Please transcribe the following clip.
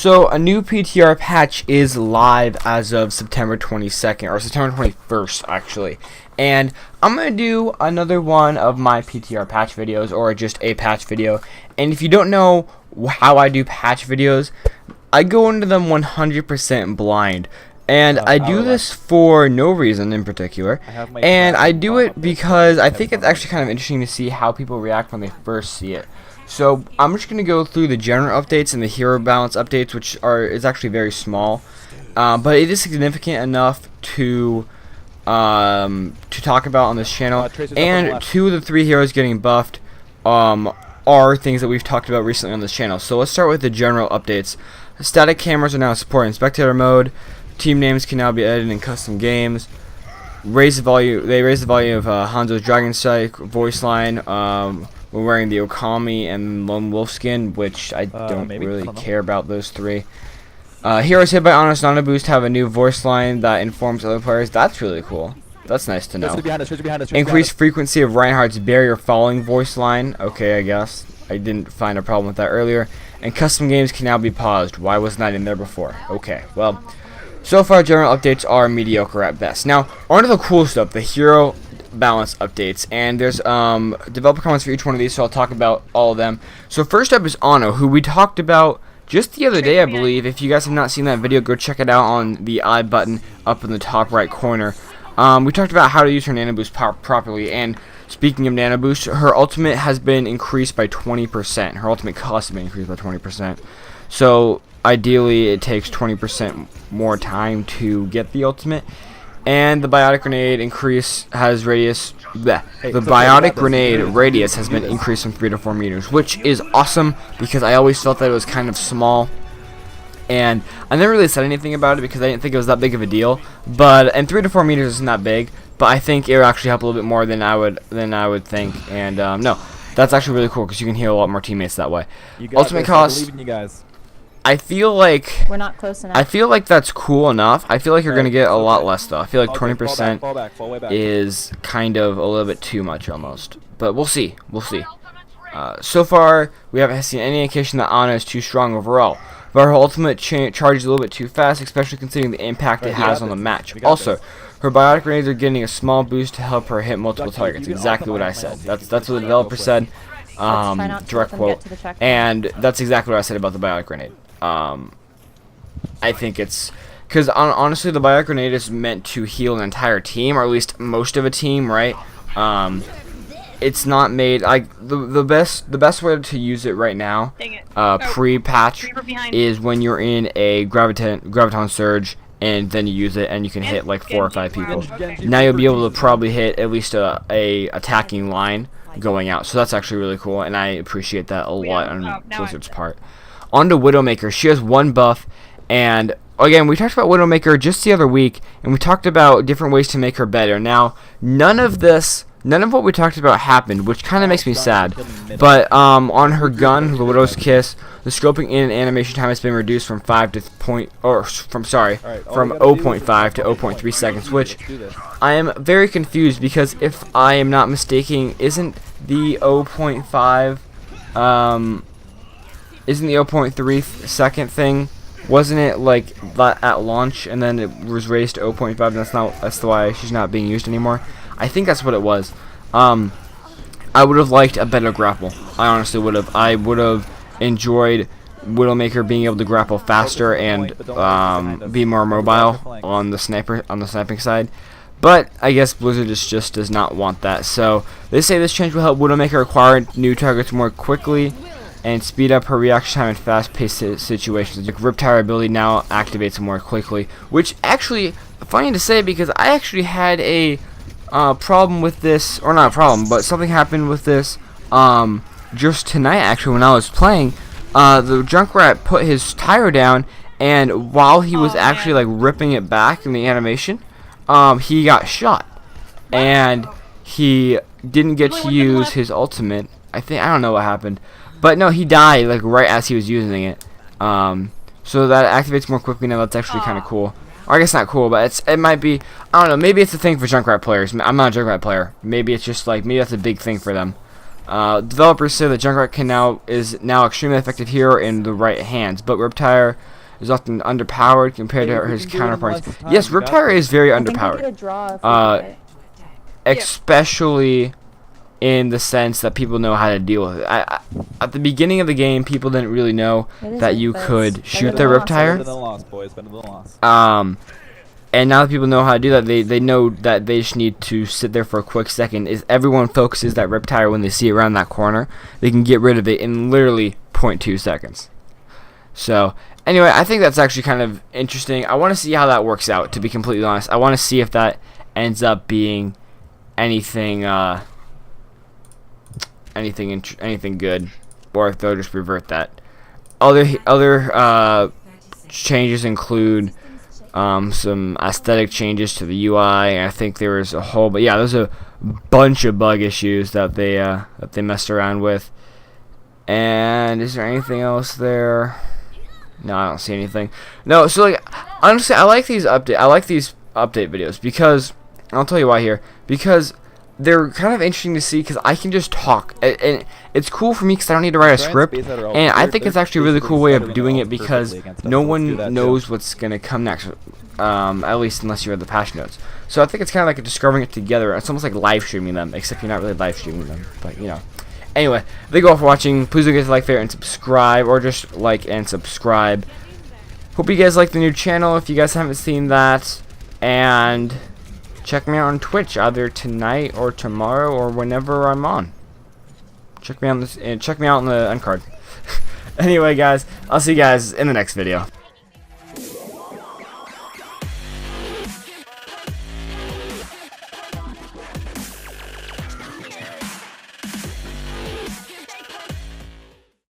So a new PTR patch is live as of September 22nd, or September 21st actually. And I'm going to do another one of my PTR patch videos, or just a patch video. And if you don't know how I do patch videos, I go into them 100% blind. And I do this for no reason in particular. And I do it because I think it's actually kind of interesting to see how people react when they first see it. So I'm just going to go through the general updates and the hero balance updates, which is actually very small, but it is significant enough to talk about on this channel. And 2 of the 3 heroes getting buffed are things that we've talked about recently on this channel. So let's start with the general updates. Static cameras are now supported in spectator mode. Team names can now be edited in custom games. They raised the volume of Hanzo's Dragon Strike voice line. We're wearing the Okami and Lone Wolf skin, which I don't really care about those 3. Heroes hit by Honest Nana Boost have a new voice line that informs other players. That's really cool. That's nice to know. Increased frequency of Reinhardt's barrier falling voice line. Okay, I guess. I didn't find a problem with that earlier. And custom games can now be paused. Why wasn't that in there before? Okay, well, so far general updates are mediocre at best. Now, on to the cool stuff, the hero balance updates, and there's developer comments for each one of these, so I'll talk about all of them. So first up is Ano, who we talked about just the other day, I believe. If you guys have not seen that video, go check it out on the I button up in the top right corner. We talked about how to use her nano boost properly, and speaking of nano boost, her ultimate has been increased by 20%. Her ultimate cost has been increased by 20%. So ideally it takes 20% more time to get the ultimate. And the biotic grenade has been increased from 3 to 4 meters, which is awesome because I always felt that it was kind of small, and I never really said anything about it because I didn't think it was that big of a deal. And 3 to 4 meters isn't that big, but I think it will actually help a little bit more than I would think. And no, that's actually really cool because you can heal a lot more teammates that way. Ultimate cost. I feel like we're not close enough. I feel like that's cool enough. I feel like you're gonna get a lot less though. I feel like 20% is kind of a little bit too much almost. But we'll see. We'll see. So far, we haven't seen any indication that Ana is too strong overall. But her ultimate charges a little bit too fast, especially considering the impact it has on the match. Also, her biotic grenades are getting a small boost to help her hit multiple targets. Exactly what I said. That's what the developer said. Direct quote. And that's exactly what I said about the biotic grenade. I think it's because honestly the biotic grenade is meant to heal an entire team, or at least most of a team, right? It's not made like the best way to use it right now, pre-patch, is when you're in a graviton surge and then you use it and you can hit like 4 or 5 people. Now you'll be able to probably hit at least a attacking line going out, so that's actually really cool, and I appreciate that a lot on Blizzard's part. On to Widowmaker. She has 1 buff, and again, we talked about Widowmaker just the other week, and we talked about different ways to make her better. Now, none of what we talked about happened, which kind of makes me sad. But on her gun, the Widow's Kiss, the scoping in animation time has been reduced from 0.5 to 0.3 seconds, which I am very confused because if I am not mistaken, isn't the 0.3 second thing, wasn't it like that at launch and then it was raised to 0.5 and that's why she's not being used anymore? I think that's what it was. I would have liked a better grapple. I honestly would have. I would have enjoyed Widowmaker being able to grapple faster and be more mobile on the sniping side. But I guess Blizzard just does not want that. So they say this change will help Widowmaker acquire new targets more quickly and speed up her reaction time in fast-paced situations. The Riptire ability now activates more quickly, which actually, funny to say because I actually had a problem with this, or not a problem, but something happened with this just tonight actually when I was playing. The Junkrat put his tire down, and while he was actually like ripping it back in the animation, he got shot, and he didn't get to use his ultimate. I don't know what happened. But no, he died like right as he was using it. So that activates more quickly now. That's actually kind of cool. Or I guess not cool, but it might be. I don't know. Maybe it's a thing for Junkrat players. I'm not a Junkrat player. Maybe it's just like maybe that's a big thing for them. Developers say that Junkrat is now extremely effective hero in the right hands, but Riptire is often underpowered compared to his counterparts. Yes, Riptire is very underpowered. Especially in the sense that people know how to deal with it. At the beginning of the game, people didn't really know that you could shoot the Riptire. And now that people know how to do that, they know that they just need to sit there for a quick second. Is everyone focuses that Riptire when they see it around that corner, they can get rid of it in literally 0.2 seconds. So anyway, I think that's actually kind of interesting. I want to see how that works out, to be completely honest. I want to see if that ends up being anything anything good, or if they'll just revert that. Other changes include some aesthetic changes to the UI. I think there was a whole, but yeah, there's a bunch of bug issues that they messed around with. And is there anything else there? No, I don't see anything. No, so like honestly, I like these update videos because I'll tell you why here. Because they're kind of interesting to see because I can just talk, and it's cool for me because I don't need to write a script, and I think it's actually a really cool way of doing it because no one knows what's gonna come next, at least unless you read the patch notes. So I think it's kind of like discovering it together. It's almost like live streaming them, except you're not really live streaming them, but you know. Anyway, thank you all for watching. Please don't forget to like, favorite, and subscribe, or just like and subscribe. Hope you guys like the new channel if you guys haven't seen that, and check me out on Twitch either tonight or tomorrow or whenever I'm on. Check me out on this, and check me out on the end card. Anyway, guys, I'll see you guys in the next video.